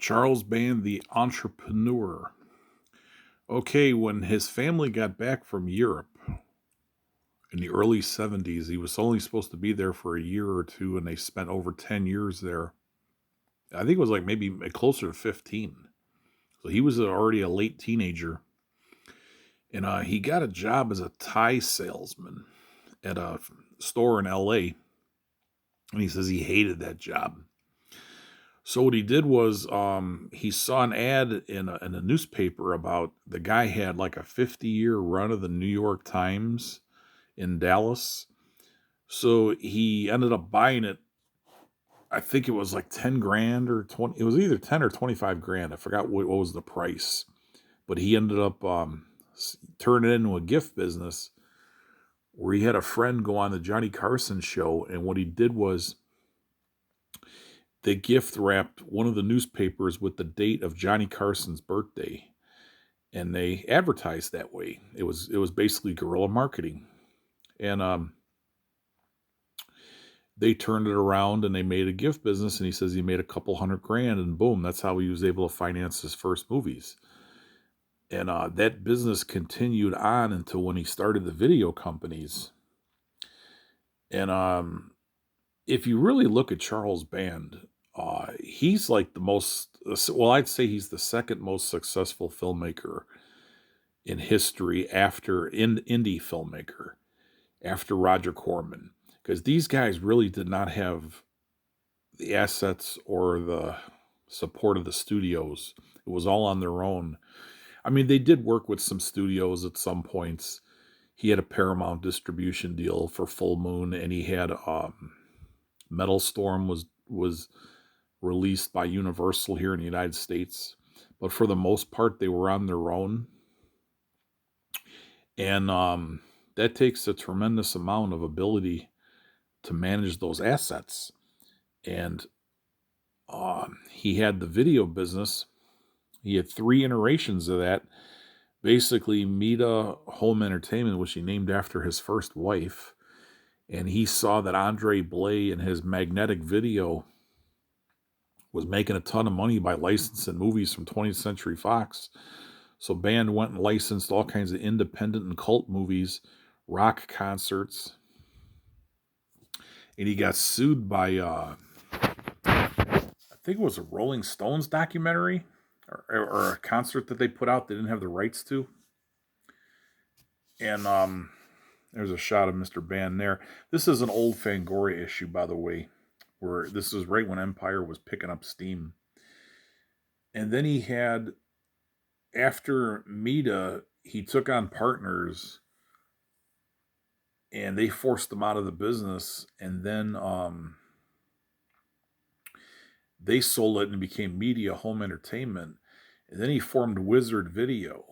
Charles Band, the entrepreneur. Okay, when his family got back from Europe in the early 70s, he was only supposed to be there for a year or two, and they spent over 10 years there. I think it was like maybe closer to 15. So he was already a late teenager, and he got a job as a tie salesman at a store in LA, and he says he hated that job. So what he did was he saw an ad in a newspaper about the guy had like a 50-year run of the New York Times in Dallas. So he ended up buying it. I think it was like 10 grand or 20. It was either 10 or 25 grand. I forgot what was the price. But he ended up turning it into a gift business where he had a friend go on the Johnny Carson show. And what he did was they gift wrapped one of the newspapers with the date of Johnny Carson's birthday, and they advertised that way. It was basically guerrilla marketing, and they turned it around and they made a gift business. And he says he made a couple hundred grand, and boom, that's how he was able to finance his first movies. And that business continued on until when he started the video companies. And if you really look at Charles Band, he's like the most, well, I'd say he's the second most successful filmmaker in history after indie filmmaker, after Roger Corman. Because these guys really did not have the assets or the support of the studios. It was all on their own. I mean, they did work with some studios at some points. He had a Paramount distribution deal for Full Moon, and he had Metal Storm was released by Universal here in the United States. But for the most part, they were on their own. And that takes a tremendous amount of ability to manage those assets. And he had the video business. He had three iterations of that. Basically, Meta Home Entertainment, which he named after his first wife. And he saw that Andre Blay and his Magnetic Video was making a ton of money by licensing movies from 20th Century Fox. So Band went and licensed all kinds of independent and cult movies, rock concerts. And he got sued by, I think it was a Rolling Stones documentary or a concert that they put out they didn't have the rights to. And there's a shot of Mr. Band there. This is an old Fangoria issue, by the way, where this is right when Empire was picking up steam. And then he had, after Meta, he took on partners and they forced him out of the business. And then they sold it and became Media Home Entertainment. And then he formed Wizard Video.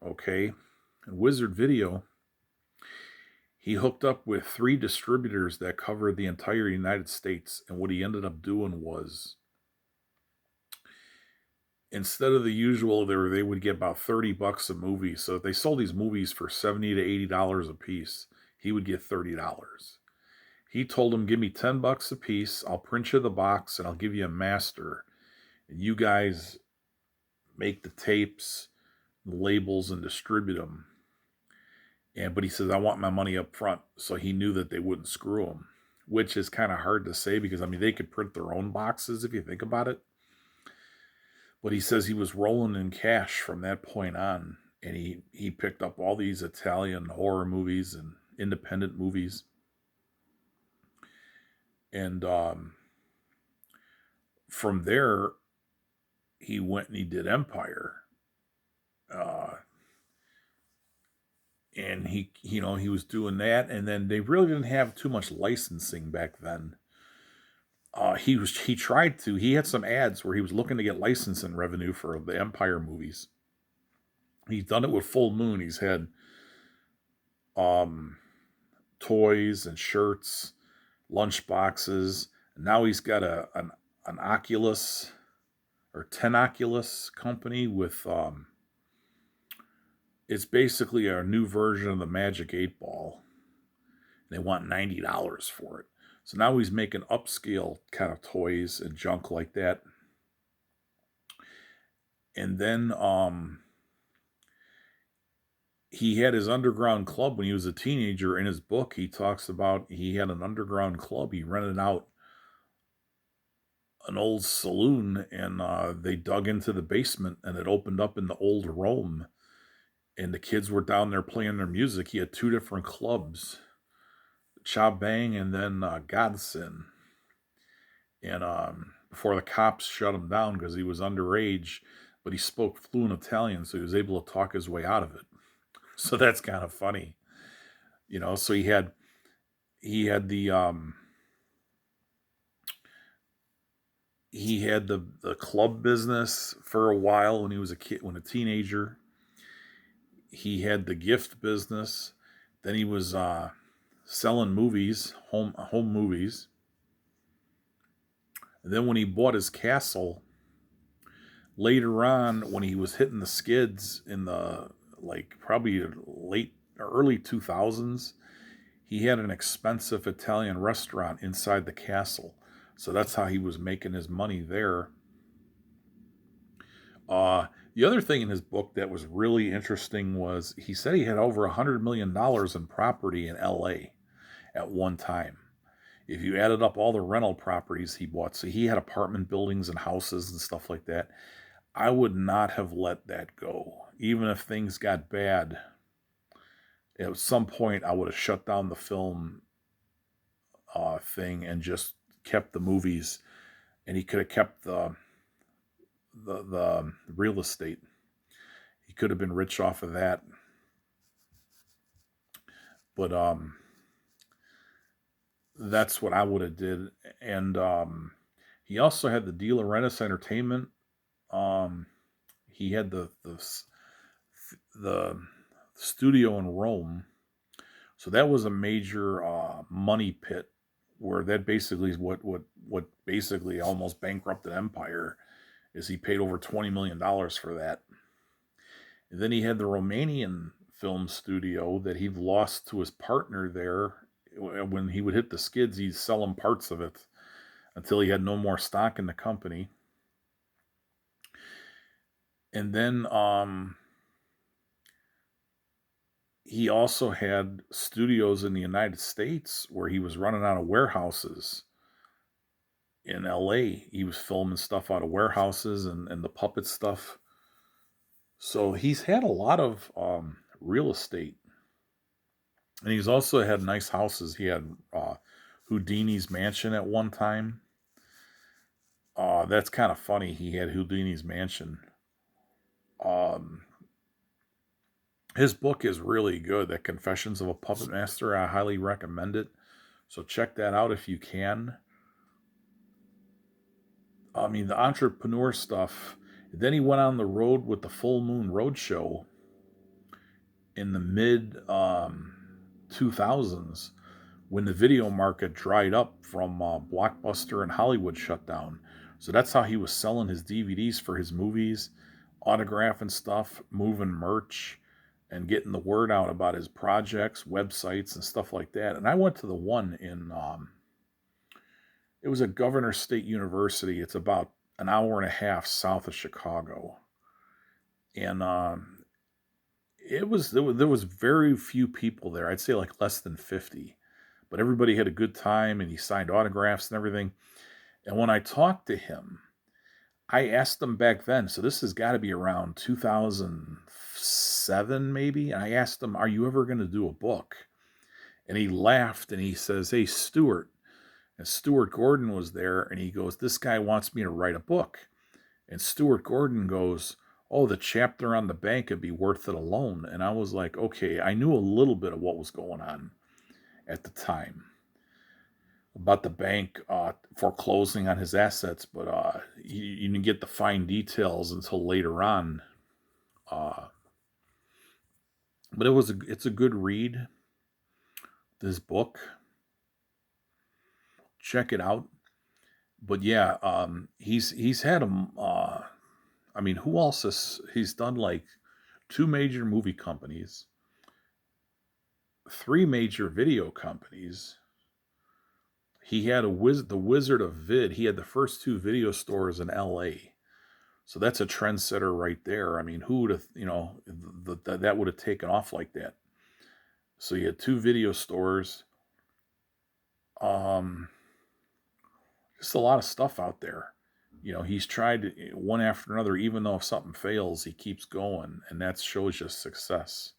Okay. And Wizard Video, he hooked up with three distributors that covered the entire United States. And what he ended up doing was, instead of the usual, they would get about $30 a movie. So if they sold these movies for $70 to $80 a piece, he would get $30. He told them, give me $10 a piece. I'll print you the box and I'll give you a master. And you guys make the tapes, the labels, and distribute them. But he says, I want my money up front. So he knew that they wouldn't screw him, which is kind of hard to say because, I mean, they could print their own boxes if you think about it. But he says he was rolling in cash from that point on. And he picked up all these Italian horror movies and independent movies. And from there, he went and he did Empire. And he was doing that. And then they really didn't have too much licensing back then. He had some ads where he was looking to get licensing revenue for the Empire movies. He's done it with Full Moon. He's had toys and shirts, lunch boxes. And now he's got an Oculus or Tenoculus company with it's basically a new version of the Magic 8 Ball. They want $90 for it. So now he's making upscale kind of toys and junk like that. And then he had his underground club when he was a teenager. In his book, he talks about he had an underground club. He rented out an old saloon, and they dug into the basement, and it opened up in the old Rome. And the kids were down there playing their music. He had two different clubs, Cha Bang and then Godson. And before the cops shut him down because he was underage, but he spoke fluent Italian, so he was able to talk his way out of it. So that's kind of funny, So he had the he had the club business for a while when he was a kid, when a teenager. He had the gift business. Then he was selling movies, home movies. And then when he bought his castle, later on, when he was hitting the skids in the probably late or early 2000s, he had an expensive Italian restaurant inside the castle. So that's how he was making his money there. The other thing in his book that was really interesting was he said he had over $100 million in property in LA at one time. If you added up all the rental properties he bought, so he had apartment buildings and houses and stuff like that. I would not have let that go. Even if things got bad, at some point I would have shut down the film thing and just kept the movies, and he could have kept the real estate. He could have been rich off of that. But that's what I would have did. And he also had the De Laurentiis Entertainment. He had the studio in Rome. So that was a major money pit, where that basically is what basically almost bankrupted Empire, is he paid over $20 million for that. And then he had the Romanian film studio that he lost to his partner there. When he would hit the skids, he'd sell him parts of it until he had no more stock in the company. And then he also had studios in the United States where he was running out of warehouses. In LA, he was filming stuff out of warehouses and the puppet stuff. So he's had a lot of real estate. And he's also had nice houses. He had Houdini's mansion at one time. That's kind of funny. He had Houdini's mansion. His book is really good. That Confessions of a Puppet Master. I highly recommend it. So check that out if you can. I mean, the entrepreneur stuff. Then he went on the road with the Full Moon Roadshow in the mid 2000s, when the video market dried up from Blockbuster and Hollywood shut down. So that's how he was selling his DVDs for his movies, autographing stuff, moving merch, and getting the word out about his projects, websites, and stuff like that. And I went to the one in, it was at Governor State University. It's about an hour and a half south of Chicago. And there was very few people there. I'd say like less than 50. But everybody had a good time, and he signed autographs and everything. And when I talked to him, I asked him back then, so this has got to be around 2007 maybe, and I asked him, are you ever going to do a book? And he laughed, and he says, hey, Stuart. And Stuart Gordon was there, and he goes, this guy wants me to write a book. And Stuart Gordon goes, oh, the chapter on the bank would be worth it alone. And I was like, okay, I knew a little bit of what was going on at the time about the bank foreclosing on his assets, but you didn't get the fine details until later on. But it's a good read, this book. Check it out. But yeah, he's had a. I mean, who else he's done like 2 major movie companies, 3 major video companies. He had the Wizard of Vid. He had the first 2 video stores in LA. So that's a trendsetter right there. I mean, who would have, that would have taken off like that? So you had two video stores, um, just a lot of stuff out there. He's tried one after another, even though if something fails, he keeps going, and that shows you success.